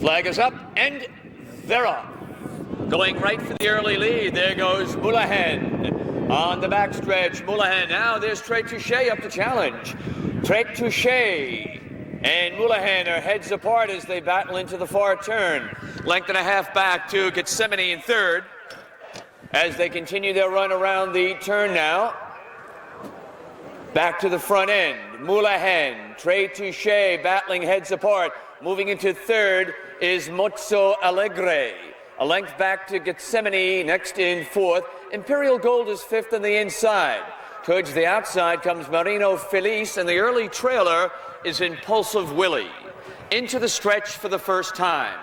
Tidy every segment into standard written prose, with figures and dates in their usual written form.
Flag is up, and they're off. Going right for the early lead, there goes Moulahan. On the backstretch, Moulahan. Now there's Tretuchet up to challenge. Tretuchet and Moulahan are heads apart as they battle into the far turn. Length and a half back to Gethsemane in third as they continue their run around the turn now. Back to the front end, Moulahan, Tretuchet battling heads apart. Moving into third is Mozzo Alegre. A length back to Gethsemane, next in fourth. Imperial Gold is fifth on the inside. Towards the outside comes Marino Felice, and the early trailer is Impulsive Willie. Into the stretch for the first time.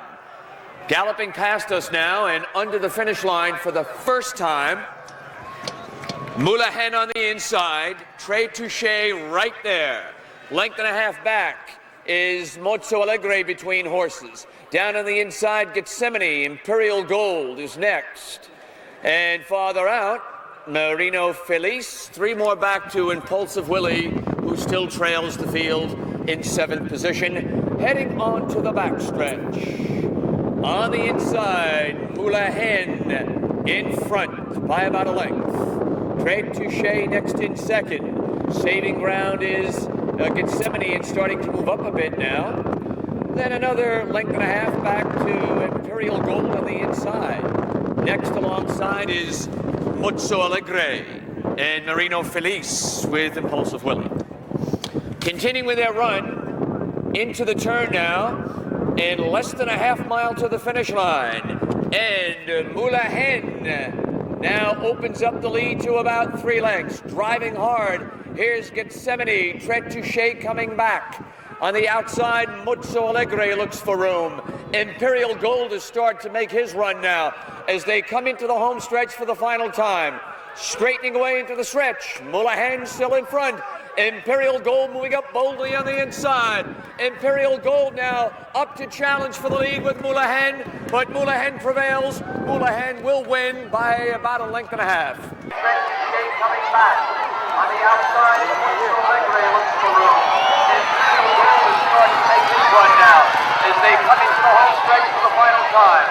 Galloping past us now and under the finish line for the first time. Moulahan on the inside, Tretuchet right there. Length and a half back is Mozzo Alegre between horses. Down on the inside, Gethsemane, Imperial Gold is next. And farther out, Marino Felice. Three more back to Impulsive Willie, who still trails the field in seventh position. Heading on to the backstretch. On the inside, Moulahan in front by about a length. Tretuchet next in second. Saving ground is Gethsemane and starting to move up a bit now. Then another length and a half back to Imperial Gold on the inside. Next alongside is Mozzo Alegre and Marino Felice with Impulsive Willie. Continuing with their run into the turn now, and less than a half mile to the finish line. And Moulahan now opens up the lead to about 3 lengths, driving hard. Here's Gethsemane, Tretuchet coming back. On the outside, Mozzo Alegre looks for room. Imperial Gold is starting to make his run now as they come into the home stretch for the final time. Straightening away into the stretch, Moulahan still in front. Imperial Gold moving up boldly on the inside. Imperial Gold now up to challenge for the lead with Moulahan, but Moulahan prevails. Moulahan will win by about a length and a half. Tretuchet coming back. On the outside, Mozzo Alegre looks for room. Imperial Gold is starting to make his run now as they come into the home stretch for the final time.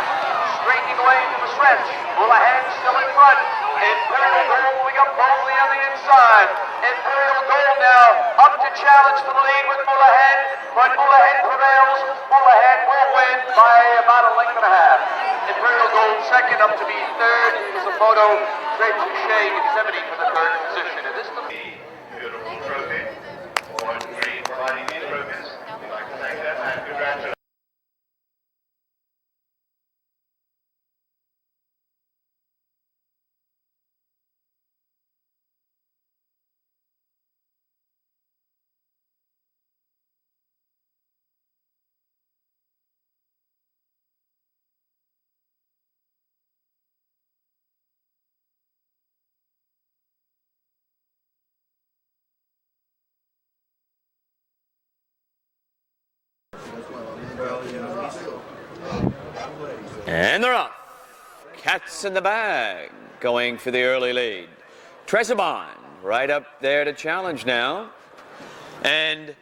Straightening away into the stretch, Moulahan still in front. Imperial Gold moving up boldly on the inside. Imperial Gold now up to challenge for the lead with Moulahan, but Moulahan prevails. Moulahan will win by about a length and a half. Imperial Gold second, up to be third is the photo. Tretuchet in 70 for the third position. And this is the beautiful trophy. All three providing these trophies. We'd like to thank them and congratulate them. And they're off. Cats in the bag going for the early lead. Trezeban right up there to challenge now. And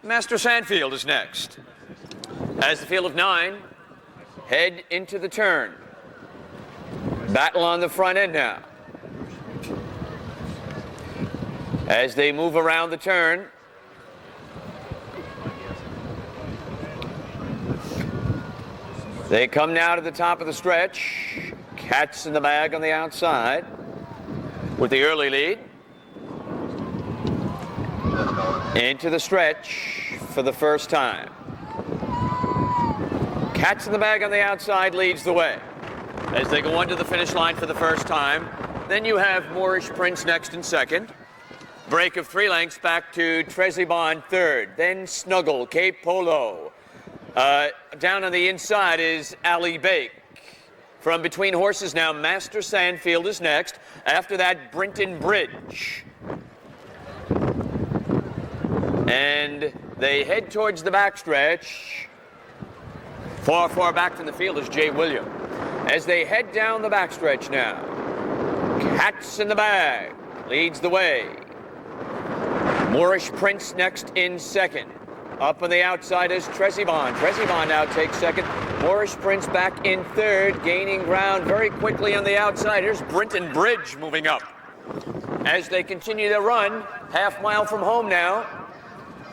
Master Sandfield is next. As the field of 9 head into the turn. Battle on the front end now. As they move around the turn, they come now to the top of the stretch. Cats in the bag on the outside with the early lead. Into the stretch for the first time. Cats in the bag on the outside leads the way as they go under the finish line for the first time. Then you have Moorish Prince next in second. Break of 3 lengths back to Trezeban third. Then Snuggle, Cape Polo. Down on the inside is Ali Bake. From between horses now, Master Sandfield is next. After that, Brinton Bridge. And they head towards the backstretch. Far back from the field is Jay William. As they head down the backstretch now, Cats in the Bag leads the way. Moorish Prince next in second. Up on the outside is Trezeban. Trezeban now takes second. Morris sprints back in third, gaining ground very quickly on the outside. Here's Brinton Bridge moving up. As they continue their run, half-mile from home now.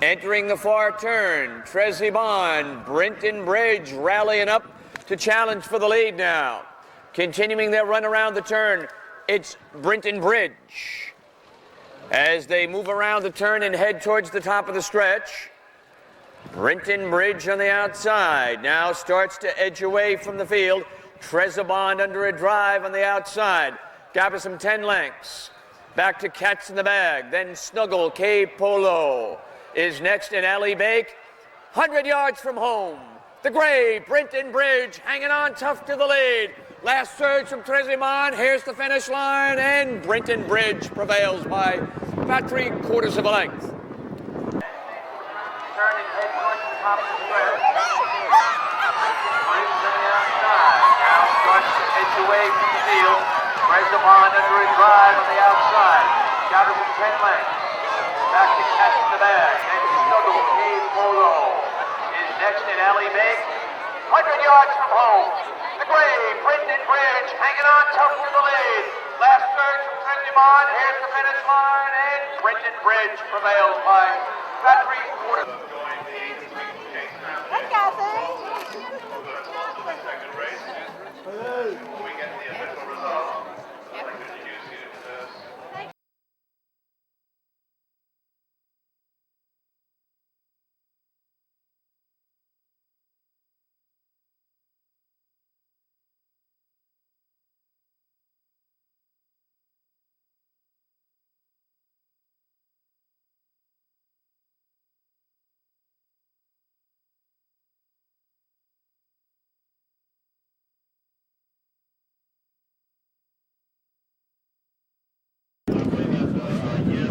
Entering the far turn, Trezeban, Brinton Bridge rallying up to challenge for the lead now. Continuing their run around the turn, it's Brinton Bridge. As they move around the turn and head towards the top of the stretch, Brinton Bridge on the outside now starts to edge away from the field. Trezeban under a drive on the outside. Gap of some 10 lengths. Back to Cats in the Bag. Then Snuggle K Polo is next in Alley Bake. 100 yards from home. The gray Brinton Bridge hanging on tough to the lead. Last surge from Trezeban. Here's the finish line, and Brinton Bridge prevails by about 3/4 of a length. Turning head towards the top of the stretch. Bridge on the outside. Now starts to edge away from the field. Trezeban under a drive on the outside. Got her from 10 lengths. Back to Cats in the Bag. Then Snuggle K Polo is next in Alley Bake. 100 yards from home. The gray Brinton Bridge hanging on tough to the lead. Last surge from Trezeban. Here's the finish line, and Brinton Bridge prevails by about 3/4. Join the Aiken Steeplechase Foundation Hey, Kathy. for the second race. Before we get to the official results, I'd like to introduce you to this.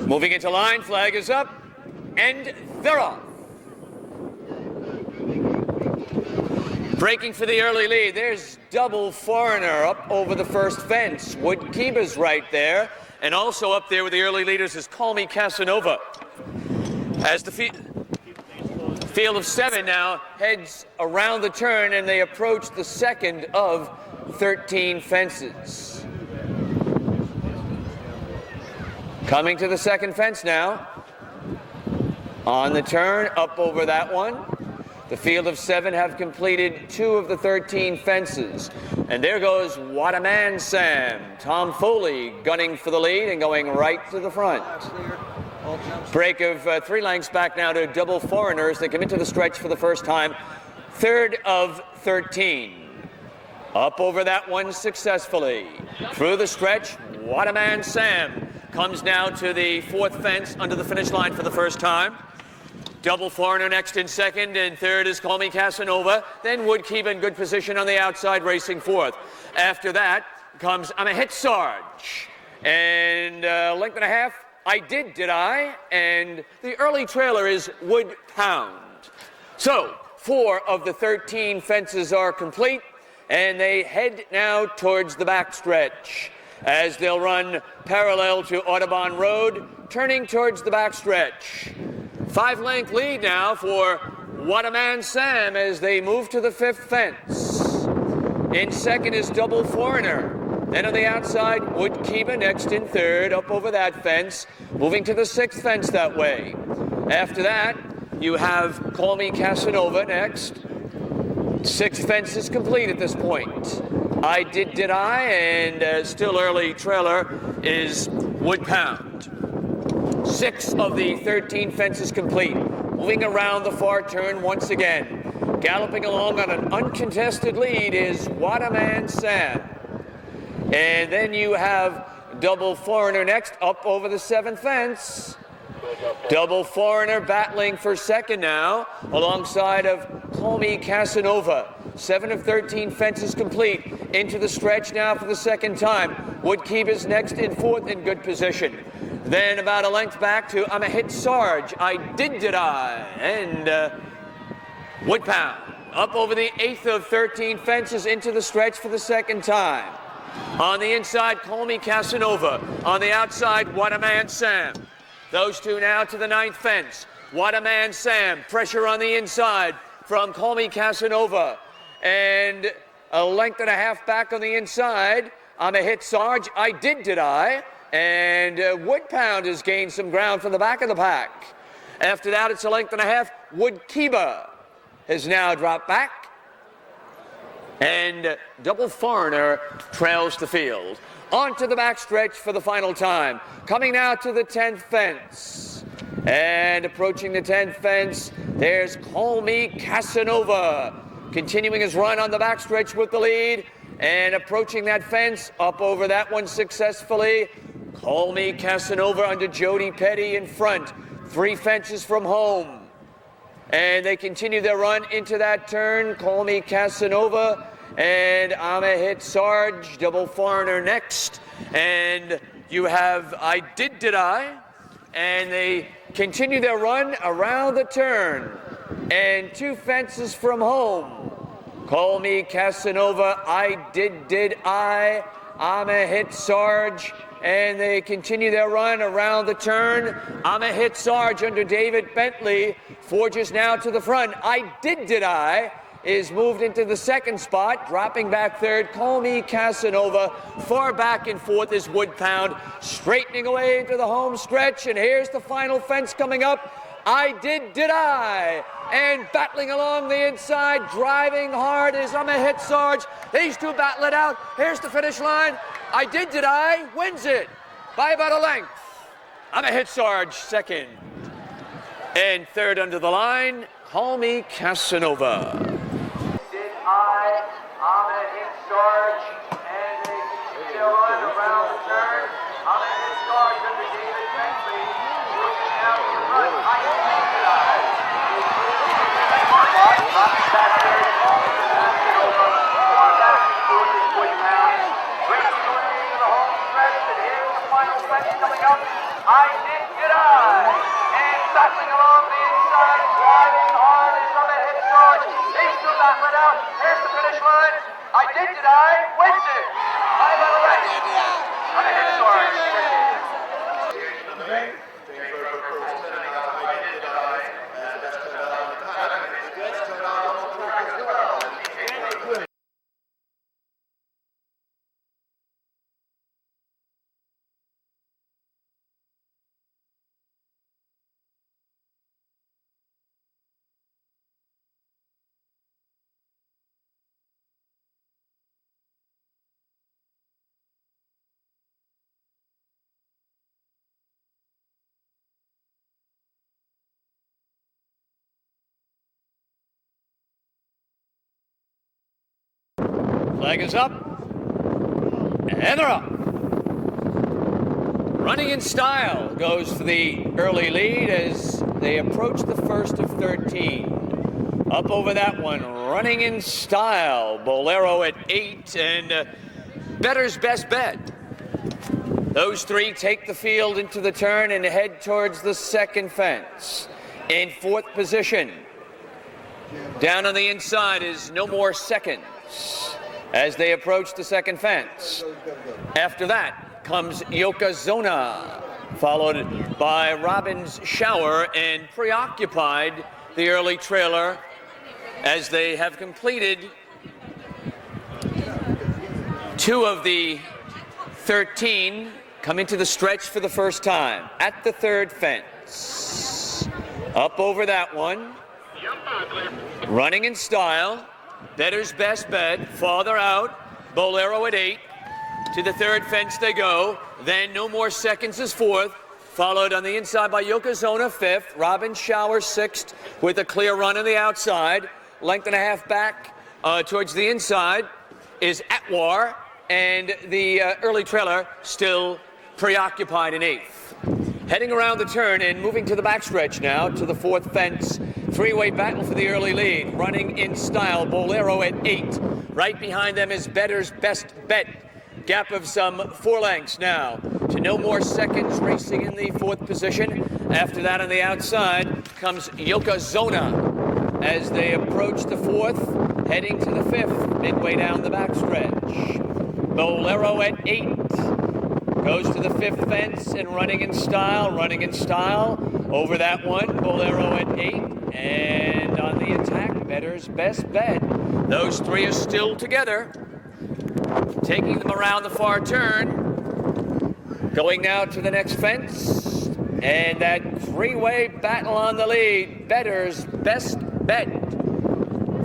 Moving into line, flag is up, and they're off. Breaking for the early lead, there's Double Foreigner up over the first fence. Woodkeeper's right there, and also up there with the early leaders is Call Me Casanova. As the field of 7 now heads around the turn, and they approach the second of 13 fences. Coming to the second fence now. On the turn, up over that one. The field of 7 have completed 2 of the 13 fences. And there goes What a Man Sam. Tom Foley gunning for the lead and going right to the front. Break of 3 lengths back now to Double Foreigners. They come into the stretch for the first time. 3rd of 13. Up over that one successfully. Through the stretch, What a Man Sam comes now to the 4th fence under the finish line for the first time. Double Foreigner next in second, and third is Call Me Casanova. Then Woodkeep in good position on the outside, racing 4th. After that comes I'm a Hit Sarge. And length and a half, I Did I? And the early trailer is Wood Pound. So 4 of the 13 fences are complete, and they head now towards the backstretch, as they'll run parallel to Audubon Road, turning towards the backstretch. 5-length lead now for What a Man Sam as they move to the 5th fence. In second is Double Foreigner. Then on the outside, Woodkeeper next in third, up over that fence, moving to the 6th fence that way. After that, you have Call Me Casanova next. 6th fence is complete at this point. I Did I? And still early trailer is Wood Pound. 6 of the 13 fences complete. Moving around the far turn once again. Galloping along on an uncontested lead is What a Man Sam. And then you have Double Foreigner next, up over the 7th fence. Double Foreigner battling for second now, alongside of Call Me Casanova. 7 of 13 fences complete. Into the stretch now for the second time. Woodkeep is next in 4th in good position. Then about a length back to I'm a Hit Sarge. I Did I? And Wood Pound up over the 8th of 13 fences into the stretch for the second time. On the inside, Call Me Casanova. On the outside, What a Man Sam. Those two now to the 9th fence. What a Man Sam. Pressure on the inside from Call Me Casanova. And a length and a half back on the inside. I'm a hit Sarge. I did I? And Wood Pound has gained some ground from the back of the pack. After that, it's a length and a half. Wood Kiba has now dropped back. And Double Foreigner trails the field. On to the backstretch for the final time. Coming now to the 10th fence. And approaching the 10th fence, there's Call Me Casanova. Continuing his run on the backstretch with the lead. And approaching that fence, up over that one successfully. Call Me Casanova under Jody Petty in front. 3 fences from home. And they continue their run into that turn. Call Me Casanova. And I'm a hit Sarge. Double Foreigner next. And you have I Did I? And they continue their run around the turn. And 2 fences from home. Call Me Casanova, I Did I? I'm a hit Sarge. And they continue their run around the turn. I'm a hit Sarge under David Bentley. Forges now to the front. I Did I? Is moved into the 2nd spot, dropping back 3rd. Call Me Casanova. Far back and forth is Wood Pound, straightening away into the home stretch. And here's the final fence coming up. I Did I? And battling along the inside, driving hard is I'm a hit Sarge. These 2 battle it out. Here's the finish line. I Did I? Wins it by about a length. I'm a hit Sarge 2nd. And 3rd under the line, Call Me Casanova. I'm a hit Sarge, and they continue their run around the turn. I'm a hit Sarge under David Bentley. Looking out to run. I Did I? Dropping back there to Call Me Casanova. Far back and forth is Wood Pound. Racing away to the home stretch, and here's the final fence coming up. I Did I? And battling along the inside, driving hard is I'm a hit Sarge. These 2 battle it out. Here's the finish line. I Did I? Wins it. By about a length. I'm a hit Sarge. Flag is up. And they're up. Running in Style goes for the early lead as they approach the first of 13. Up over that one, Running in Style. Bolero at 8 and Better's Best Bet. Those 3 take the field into the turn and head towards the 2nd fence. In 4th position. Down on the inside is No More Seconds as they approach the 2nd fence. After that comes Yokozuna, followed by Robin's Shower and Preoccupied, the early trailer, as they have completed 2 of the 13 come into the stretch for the first time at the 3rd fence. Up over that one, Running in Style, Better's Best Bet, farther out, Bolero at 8. To the 3rd fence they go. Then No More Seconds is 4th, followed on the inside by Yokozuna 5th, Robin Shower 6th with a clear run on the outside. Length and a half back towards the inside is Atwar, and the early trailer still Preoccupied in 8th. Heading around the turn and moving to the backstretch now to the 4th fence. 3-way battle for the early lead. Running in Style, Bolero at 8. Right behind them is Better's Best Bet. Gap of some 4 lengths now to No More Seconds racing in the 4th position. After that on the outside comes Yokozuna as they approach the 4th, heading to the 5th, midway down the backstretch. Bolero at 8. Goes to the 5th fence and Running in Style. Running in Style Over that one, Bolero at 8. And on the attack, Better's Best Bet. Those three are still together. Taking them around the far turn. Going now to the next fence. And that three-way battle on the lead. Better's Best Bet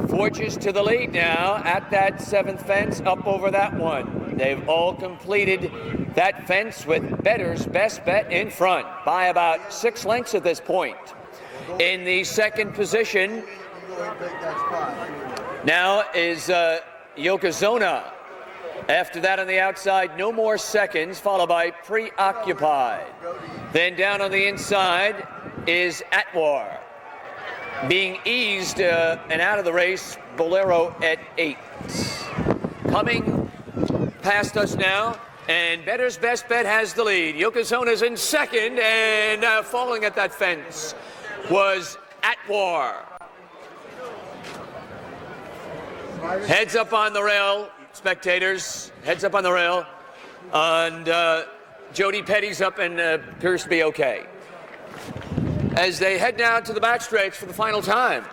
forges to the lead now at that 7th fence up over that one. They've all completed that fence with Better's Best Bet in front by about 6 lengths at this point. In the second position now is Yokozuna. After that on the outside, No More Seconds, followed by Preoccupied. Then down on the inside is Atwar. Being eased and out of the race, Bolero at 8. Coming past us now, and Better's Best Bet has the lead. Yokozuna's in second, and following at that fence was Atwar. Heads up on the rail, spectators. Heads up on the rail. And Jody Petty's up and appears to be okay. As they head now to the backstretch for the final time.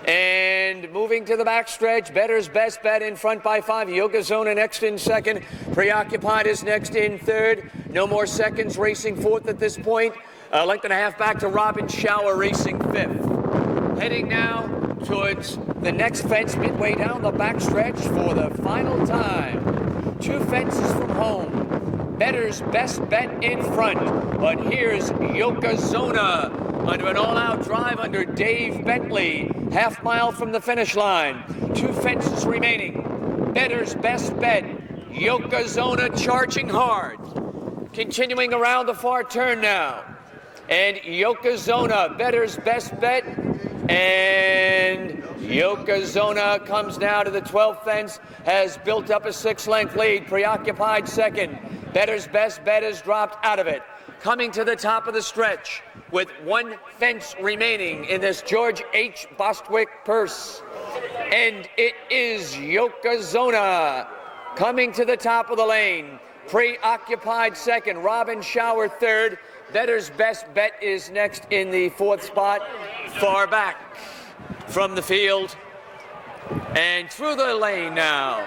And moving to the backstretch, Better's Best Bet in front by 5. Yokozuna next in second. Preoccupied is next in third. No More Seconds racing fourth at this point. A length and a half back to Robin Shower racing fifth. Heading now towards the next fence midway down the backstretch for the final time. 2 fences from home. Better's Best Bet in front. But here's Yokozuna under an all-out drive under Dave Bentley. Half mile from the finish line. 2 fences remaining. Better's Best Bet. Yokozuna charging hard. Continuing around the far turn now. And Yokozuna, Better's Best Bet. And Yokozuna comes now to the 12th fence, has built up a 6-length lead. Preoccupied second. Better's Best Bet has dropped out of it. Coming to the top of the stretch with 1 fence remaining in this George H. Bostwick purse. And it is Yokozuna coming to the top of the lane. Preoccupied second. Robin Shower third. Better's Best Bet is next in the 4th spot, far back from the field. And through the lane now,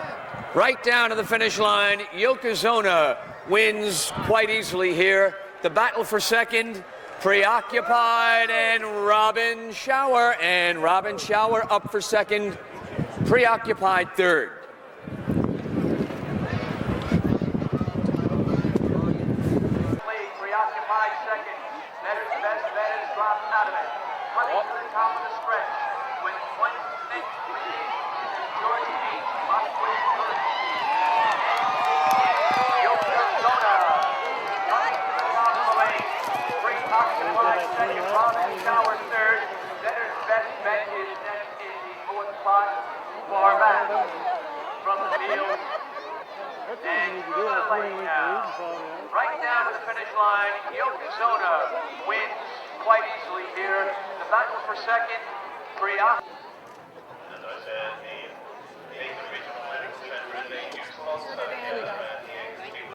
right down to the finish line. Yokozuna wins quite easily here. The battle for second, Preoccupied and Robin Shower. And Robin Shower up for second, Preoccupied third. Preoccupied second. Better's Best Bet has dropped out of it. Coming to the top of the stretch with 1 fence remaining in the George H. Bostwick purse. Yokozuna coming to the top of the lane. Preoccupied second. Robin Shower third. Better's Best Bet is next in the 4th spot, far back from the field. And through the lane now. Right down to the finish line, Yokozuna wins quite easily here. The battle for second, Preoccupied. As I said, the Aiken Regional Medical Center is a huge sponsor here at the Aiken Steeplechase.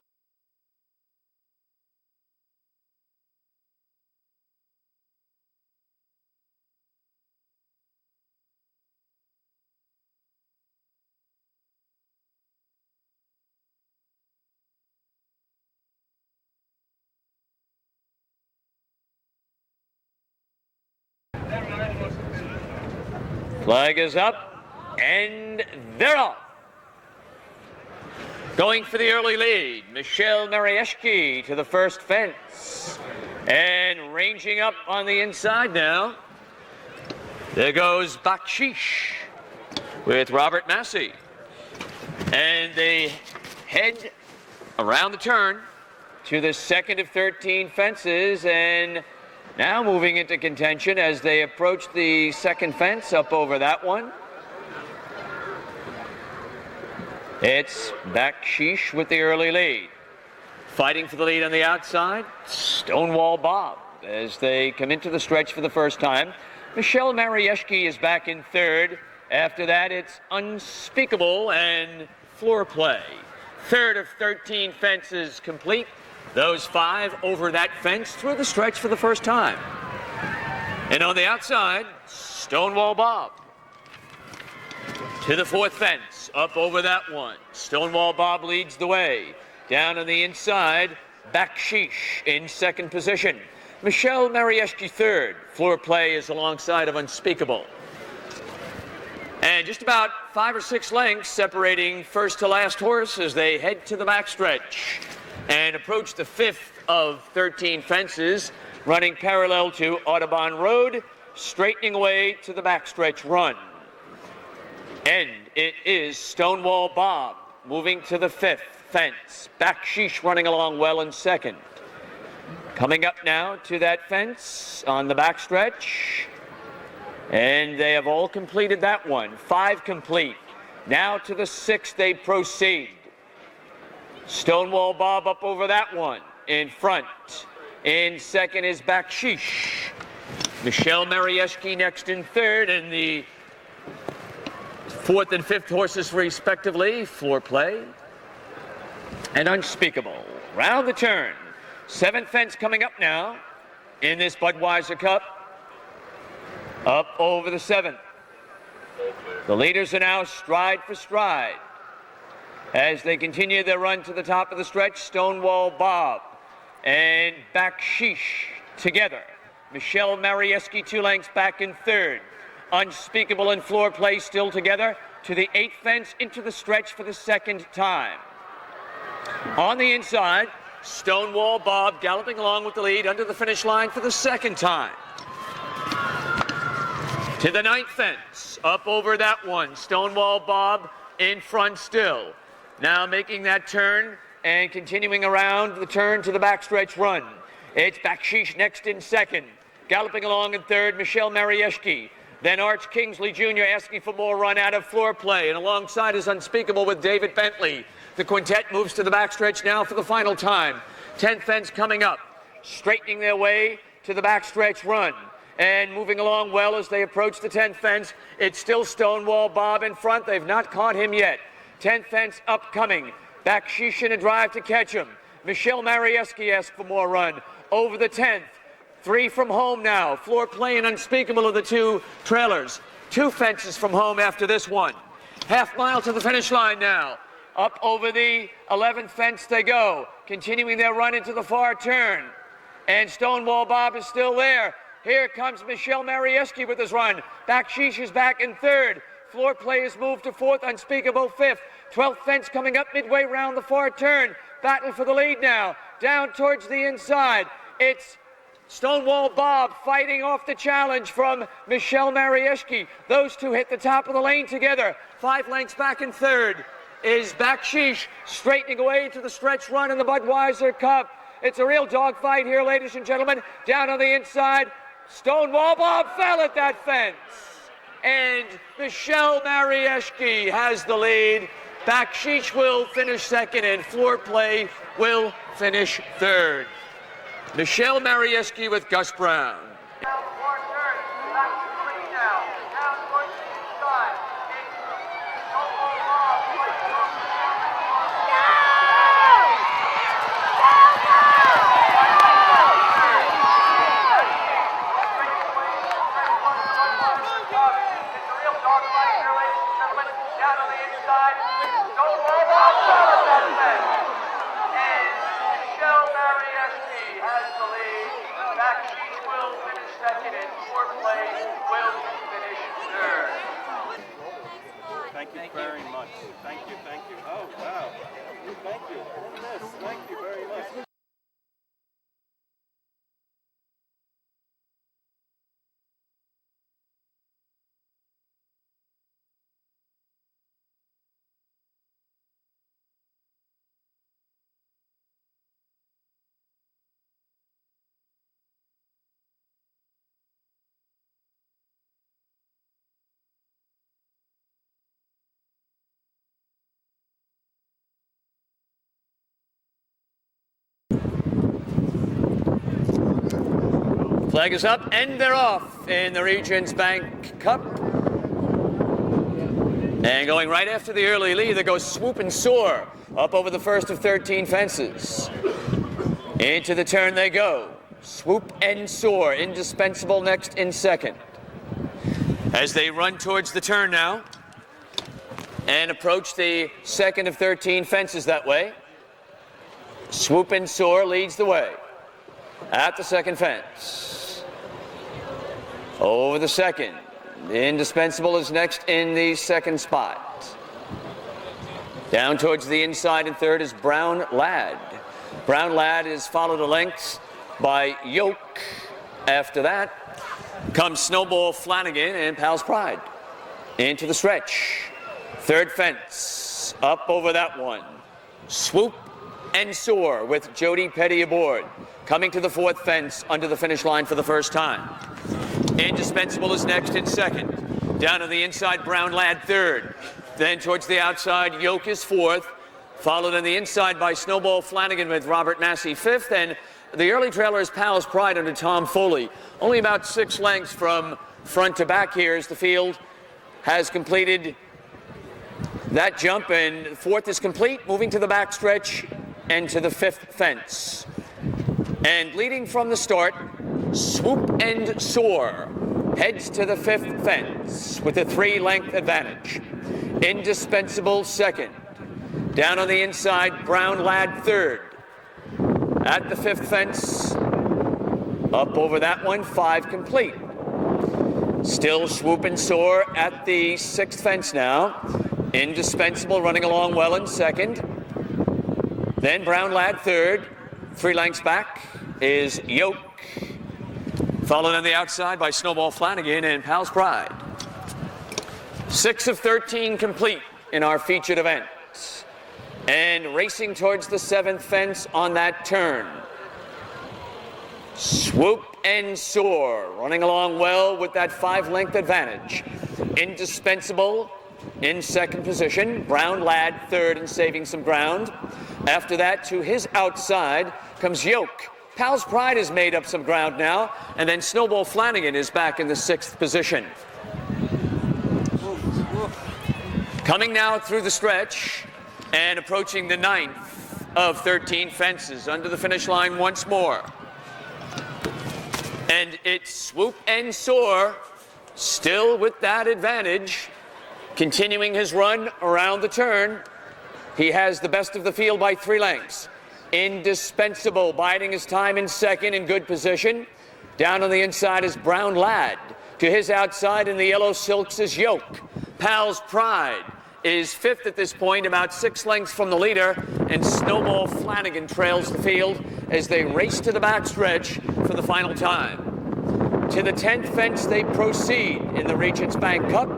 Flag is up, and they're off. Going for the early lead, Michelle Marieshki to the first fence. And ranging up on the inside now, there goes Bakshish with Robert Massey. And they head around the turn to the second of 13 fences, and now moving into contention as they approach the second fence up over that one. It's Bakshish with the early lead. Fighting for the lead on the outside, Stonewall Bob as they come into the stretch for the first time. Michelle Marieshki is back in third. After that, it's Unspeakable and Floor Play. Third of 13 fences complete. Those 5 over that fence through the stretch for the first time. And on the outside, Stonewall Bob. To the fourth fence, up over that one. Stonewall Bob leads the way. Down on the inside, Bakshish in second position. Michelle Marieski third. Floor play is alongside of Unspeakable. And just about 5 or 6 lengths separating first to last horse as they head to the backstretch and approach the 5th of 13 fences, running parallel to Audubon Road, straightening away to the backstretch run. And it is Stonewall Bob moving to the 5th fence. Bakshish running along well in second. Coming up now to that fence on the backstretch. And they have all completed that one. 5 complete. Now to the 6th they proceed. Stonewall Bob up over that one in front. In second is Bakshish. Michelle Marieski next in third, and the 4th and 5th horses respectively, Floor Play and Unspeakable. Round the turn. 7th fence coming up now in this Budweiser Cup. Up over the 7th. The leaders are now stride for stride as they continue their run to the top of the stretch. Stonewall Bob and Bakshish together. Michelle Marieski 2 lengths back in third. Unspeakable and Floor Play still together to the 8th fence into the stretch for the second time. On the inside, Stonewall Bob galloping along with the lead under the finish line for the second time. To the 9th fence, up over that one, Stonewall Bob in front still. Now making that turn and continuing around the turn to the backstretch run. It's Bakshish next in second. Galloping along in third, Michelle Marieski. Then Arch Kingsley Jr. asking for more run out of Floor Play. And alongside is Unspeakable with David Bentley. The quintet moves to the backstretch now for the final time. 10th fence coming up, straightening their way to the backstretch run. And moving along well as they approach the 10th fence. It's still Stonewall Bob in front. They've not caught him yet. 10th fence upcoming. Bakshish in a drive to catch him. Michelle Marieski asks for more run. Over the 10th. 3 from home now. Floor Play and Unspeakable are the 2 trailers. 2 fences from home after this one. Half mile to the finish line now. Up over the 11th fence they go. Continuing their run into the far turn. And Stonewall Bob is still there. Here comes Michelle Marieski with his run. Bakshish is back in third. Floor Play is moved to 4th, Unspeakable 5th. 12th fence coming up midway round the far turn. Battle for the lead now. Down towards the inside. It's Stonewall Bob fighting off the challenge from Michelle Marieski. Those 2 hit the top of the lane together. 5 lengths back in third is Bakshish straightening away to the stretch run in the Budweiser Cup. It's a real dogfight here, ladies and gentlemen. Down on the inside, Stonewall Bob fell at that fence. And Michelle Marieski has the lead. Bakshish will finish second and Floor Play will finish third. Michelle Marieski with Gus Brown. Down far turn, back to the lead now. Down towards the inside. It's Stonewall Bob fighting off the It's a real dogfight here, ladies and gentlemen. Down on the inside, Stonewall Bob fell at that fence. And Michelle Marieski has the lead. Bakshish will finish second and Floor Play will finish third. Thank you very much. Thank you. Oh, wow. Thank you. Look at this. Thank you very much. Flag is up and they're off in the Regents Bank Cup. And going right after the early lead, there goes Swoop and Soar up over the first of 13 fences. Into the turn they go. Swoop and Soar, Indispensable next in second. As they run towards the turn now and approach the second of 13 fences that way, Swoop and Soar leads the way at the second fence. Over the second, Indispensable is next in the second spot. Down towards the inside in third is Brown Lad. Brown Lad is followed a length by Yoke. After that comes Snowball Flanagan and Pal's Pride into the stretch. Third fence, up over that one. Swoop and Soar with Jody Petty aboard. Coming to the fourth fence under the finish line for the first time. Indispensable is next in second. Down to the inside, Brown Lad third. Then towards the outside, Yoke is fourth. Followed on the inside by Snowball Flanagan with Robert Massey fifth. And the early trailer is Pal's Pride under Tom Foley. Only about 6 lengths from front to back here as the field has completed that jump, and fourth is complete, moving to the backstretch and to the fifth fence. And leading from the start, Swoop and Soar heads to the fifth fence with a 3-length advantage. Indispensable second. Down on the inside, Brown Lad third. At the fifth fence, up over that one, 5 complete. Still Swoop and Soar at the sixth fence now. Indispensable running along well in second. Then Brown Lad third. 3 lengths back is Yoke. Followed on the outside by Snowball Flanagan and Pal's Pride. 6 of 13 complete in our featured event. And racing towards the 7th fence on that turn. Swoop and Soar running along well with that 5-length advantage. Indispensable in second position. Brown Lad third and saving some ground. After that, to his outside comes Yoke. Pal's Pride has made up some ground now, and then Snowball Flanagan is back in the 6th position. Coming now through the stretch and approaching the 9th of 13 fences under the finish line once more. And it's Swoop and Soar still with that advantage, continuing his run around the turn. He has the best of the field by 3 lengths. Indispensable biding his time in second in good position. Down on the inside is Brown Lad. To his outside in the yellow silks is Yoke. Pal's Pride is 5th at this point, about 6 lengths from the leader, and Snowball Flanagan trails the field as they race to the backstretch for the final time. To the 10th fence they proceed in the Regents Bank Cup,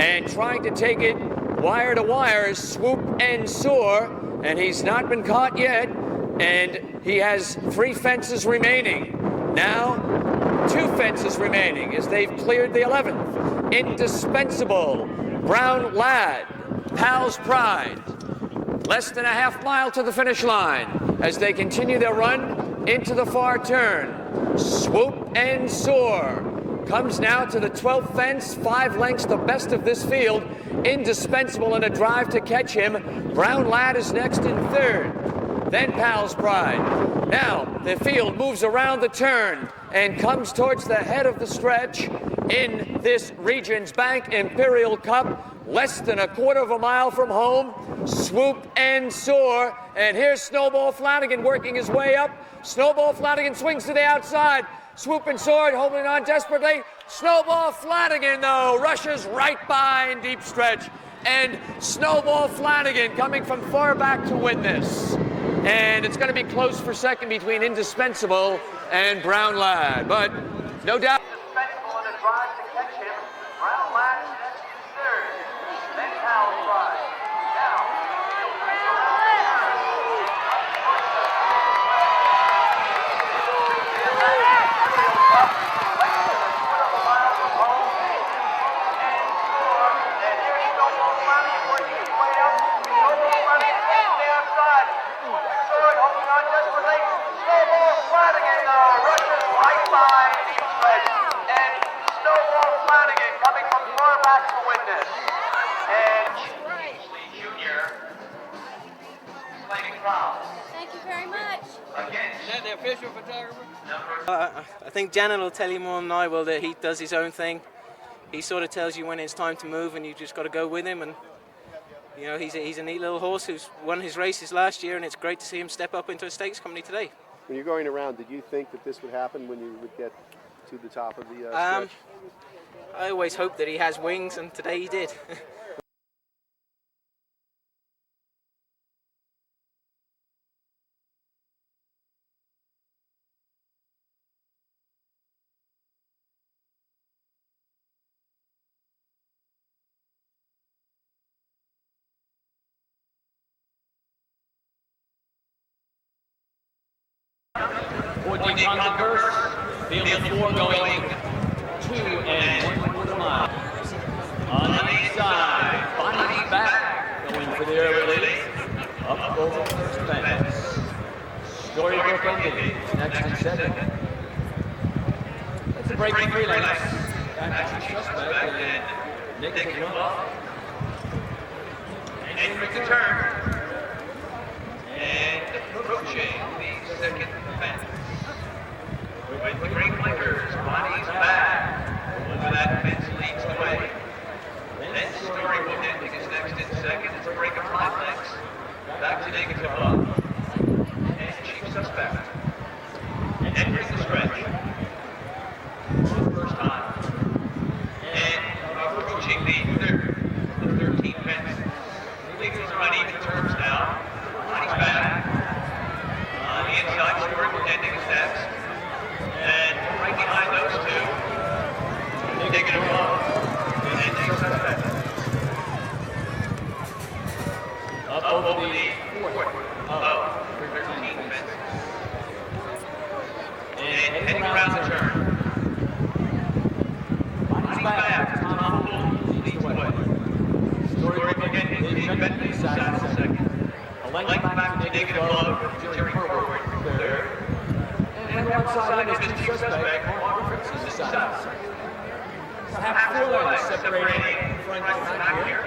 and trying to take it wire to wire is Swoop and Soar, and he's not been caught yet, and he has 3 fences remaining. Now, 2 fences remaining as they've cleared the 11th. Indispensable, Brown Lad, Pal's Pride. Less than a half mile to the finish line as they continue their run into the far turn. Swoop and Soar comes now to the 12th fence, 5 lengths the best of this field. Indispensable in a drive to catch him. Brown Lad is next in third. Then Pal's Pride. Now the field moves around the turn and comes towards the head of the stretch in this Regents Bank Imperial Cup. Less than a quarter of a mile from home. Swoop and Soar. And here's Snowball Flanagan working his way up. Snowball Flanagan swings to the outside. Swoop and Soar holding on desperately. Snowball Flanagan, though, rushes right by in deep stretch. And Snowball Flanagan coming from far back to win this. And it's going to be close for second between Indispensable and Brown Lad. But no doubt. Indispensable in a drive to catch him. Brown Lad is next in third. Then Pal's Pride. Now, he'll race around the turn. Imperial Cup, less than a quarter of a mile from home. And Soar. And here's Snowball Flanagan working his way up. Snowball Flanagan gets to the outside. Swoop and Soar holding on desperately. Snowball Flanagan, though, rushes right by in deep stretch. And Snowball Flanagan coming from far back to win this. And Junior claiming crown. Thank you very much. Against Is that the official photographer? I think Janet will tell you more than I will that he does his own thing. He sort of tells you when it's time to move, and you just got to go with him. And you know, he's a neat little horse who's won his races last year, and it's great to see him step up into a stakes company today. When you're going around, did you think that this would happen when you would get to the top of the stretch? I always hoped that he has wings, and today he did. Fourteen Conger, field of 4 going 2 and 1/4 mile. On the east side, Bonnie's back, going for the early lead. Up over the first fence. Storybook ending, next and second. That's a break in 3 lengths. Back to suspect and Nick can run off. And makes a turn. And approaching the second fence. With the green blinkers, Bonnie's back. Over that fence leads the way. Then Storybook ending is next in second. It's a break of 5 lengths. Back to negative up. And Chief Suspect. Entering the stretch. For the first time. And approaching the 13th fence. Things are on even terms now. Bonnie's back. On the inside, Storybook ending is next. And right behind those two, taking it off, and Chief Suspect. Up over the 13th fence. And heading around the turn. Bonnie's back. Tom Bull leads the way. Storybook ending is Bentley saddle second. A length back to negative love, Jerry forward third. And one side is Chief Suspect, Mark Griffiths is the side. Half 4 lengths separating front and back here.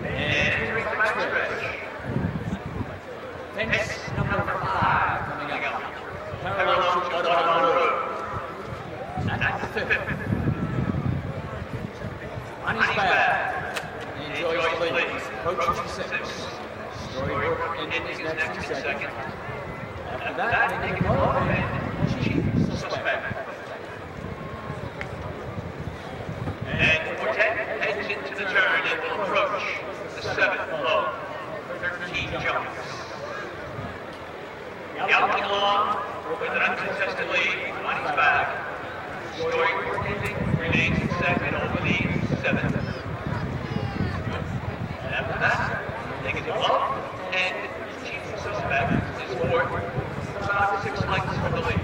And entering the back stretch. Fence number 5 coming up. Parallel to Budweiser Road. That's the 5th. Bonnie's back. Enjoys the lead. Approaching 6th. Storybook ending is next in second. After that, they can go and Chief Suspect. And Quartet heads into the turn and will approach the 7th low. 13 jumps. Galloping along with an uncontested lead. Bonnie's back. Storybook ending remains in second over the 7th. And after that, they get the glove and Chief Suspect is fourth. About 6 lengths from the lead.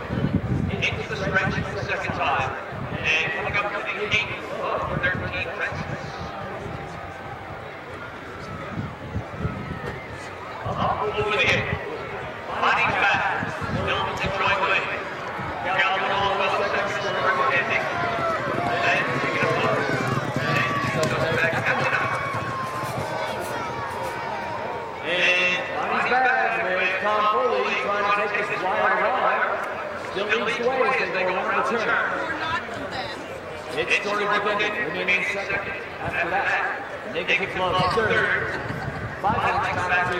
Into the stretch for the second time. And coming up to the 8th of 13 fences. Up over the 8th. Bonnie's back. Still enjoying the lead. Galloping along well second Storybook ending. And taking a look. And Chief Suspect catching up. And Bonnie's back with Tom Foley trying to take this wire wire. Still leads the way as they go around the turn. It's Storybook ending, remaining second. After that, negative love third. 5 lengths back to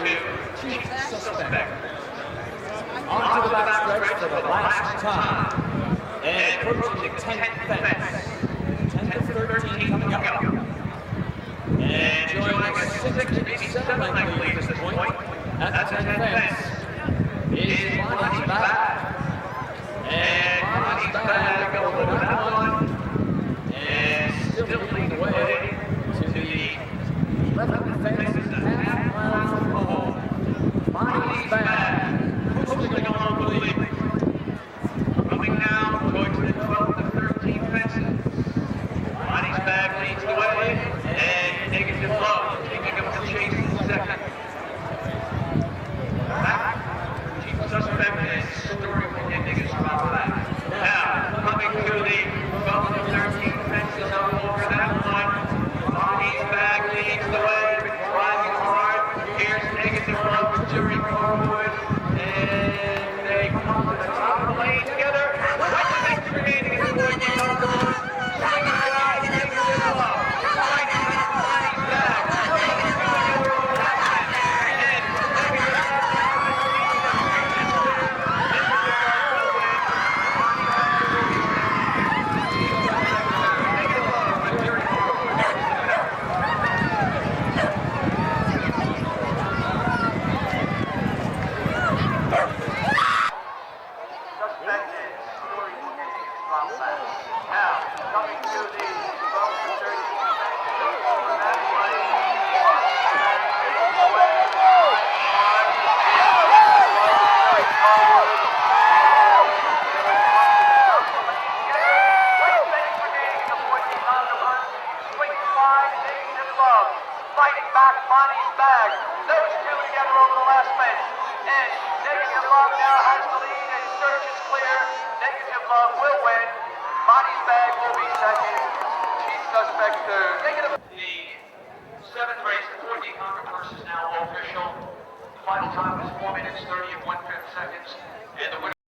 Chief Suspect. On to the back stretch for the last time. And approaching the 10th fence. 10th of 13 coming up. And Joining us 6 maybe 7 length lead at this point. At the 10th fence is Bonnie's back. And Bonnie's back over that one. And still leading the way to the 11th fence, half mile from home. Bonnie's back. Coasting along the lead. coming now towards the 12th of 13 fences. Bonnie's back leads the way. And negative love taking up the chase in second. Back. Chief Suspect and Storybook ending is about back. Now, coming to the 12th of 13 fences up over that one. Bonnie's back leads the way, driving hard. Here's negative love with Jerry forward. And they come to the top of the lane together. Love will win. Monty's Bag will be second. Chief Suspect third. The seventh race, the 4D Conger purse is now official. The final time was 4 minutes 30 and 1/5 seconds, and the winner